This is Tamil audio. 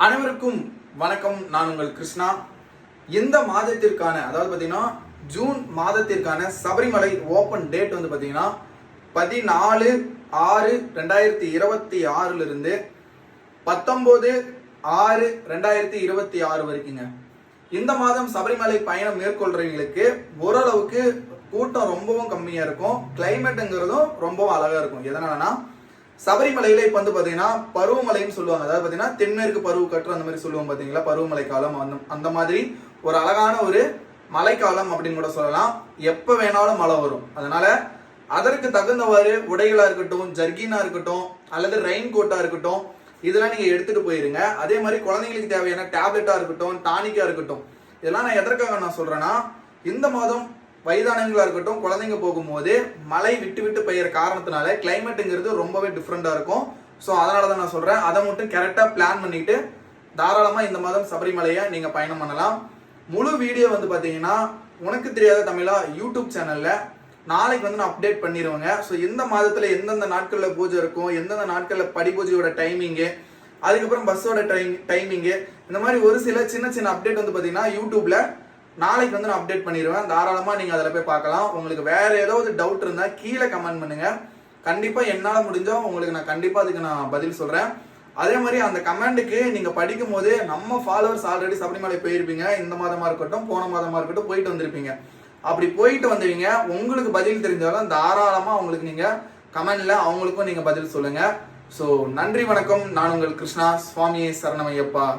அனைவருக்கும் வணக்கம். நான் உங்கள் கிருஷ்ணா. இந்த மாதத்திற்கான அதாவது பார்த்தீங்கன்னா ஜூன் மாதத்திற்கான சபரிமலை ஓப்பன் டேட் வந்து பார்த்தீங்கன்னா 14/6/2026 இருந்து 19/6/2026 வரைக்குங்க. இந்த மாதம் சபரிமலை பயணம் மேற்கொள்றவங்களுக்கு ஓரளவுக்கு கூட்டம் ரொம்பவும் கம்மியா இருக்கும். கிளைமேட்டுங்கிறதும் ரொம்பவும் அழகா இருக்கும். எதனாலனா சபரிமலையில இப்ப வந்து பாத்தீங்கன்னா பருவமழைன்னு சொல்லுவாங்க. அதாவது பாத்தீங்கன்னா தென்மேற்கு பருவ கற்று அந்த மாதிரி சொல்லுவோம் பாத்தீங்களா, பருவமழை காலம். அந்த மாதிரி ஒரு அழகான ஒரு மழைக்காலம் அப்படின்னு கூட சொல்லலாம். எப்ப வேணாலும் மழை வரும். அதனால அதற்கு தகுந்தவாறு உடைகளா இருக்கட்டும், ஜர்கினா இருக்கட்டும், அல்லது ரெயின் கோட்டா இருக்கட்டும், இதெல்லாம் நீங்க எடுத்துட்டு போயிருங்க. அதே மாதிரி குழந்தைங்களுக்கு தேவையான டேப்லெட்டா இருக்கட்டும், டானிக்கா இருக்கட்டும், இதெல்லாம் நான் எதற்காக நான் சொல்றேன்னா, இந்த மாதம் வயதானவங்களா இருக்கட்டும், குழந்தைங்க போகும்போது மழை விட்டு விட்டு பெய்யற காரணத்தினால கிளைமேட்டுங்கிறது ரொம்பவே டிஃப்ரெண்டா இருக்கும். ஸோ அதனாலதான் நான் சொல்றேன், அதை மட்டும் கரெக்டா பிளான் பண்ணிட்டு தாராளமா இந்த மாதம் சபரிமலையை நீங்க பயணம் பண்ணலாம். முழு வீடியோ வந்து பாத்தீங்கன்னா உனக்கு தெரியாத தமிழா யூடியூப் சேனல்ல நாளைக்கு வந்து நான் அப்டேட் பண்ணிடுவேங்க. ஸோ எந்த மாதத்துல எந்தெந்த நாட்கள்ல பூஜை இருக்கும், எந்தெந்த நாட்கள்ல படி பூஜையோட டைமிங்கு, அதுக்கப்புறம் பஸ்ஸோட டைமிங்கு, இந்த மாதிரி ஒரு சில சின்ன சின்ன அப்டேட் வந்து பாத்தீங்கன்னா யூடியூப்ல நாளைக்கு வந்து நான் அப்டேட் பண்ணிடுவேன். தாராளமா நீங்க அதில் போய் பார்க்கலாம். உங்களுக்கு வேற ஏதாவது டவுட் இருந்தா கீழே கமெண்ட் பண்ணுங்க. கண்டிப்பா என்னால முடிஞ்சா உங்களுக்கு நான் கண்டிப்பா அதுக்கு நான் பதில் சொல்றேன். அதே மாதிரி அந்த கமெண்ட்டுக்கு நீங்க படிக்கும் போது நம்ம ஃபாலோவர்ஸ் ஆல்ரெடி சபரிமலை போயிருப்பீங்க. இந்த மாதமா இருக்கட்டும், போன மாதமா இருக்கட்டும், போயிட்டு வந்திருப்பீங்க. அப்படி போயிட்டு வந்தீங்க, உங்களுக்கு பதில் தெரிஞ்சாலும் தாராளமா அவங்களுக்கு நீங்க கமெண்ட்ல அவங்களுக்கும் நீங்க பதில் சொல்லுங்க. ஸோ நன்றி, வணக்கம். நான் உங்கள் கிருஷ்ணா. சுவாமியே சரணமையப்பா.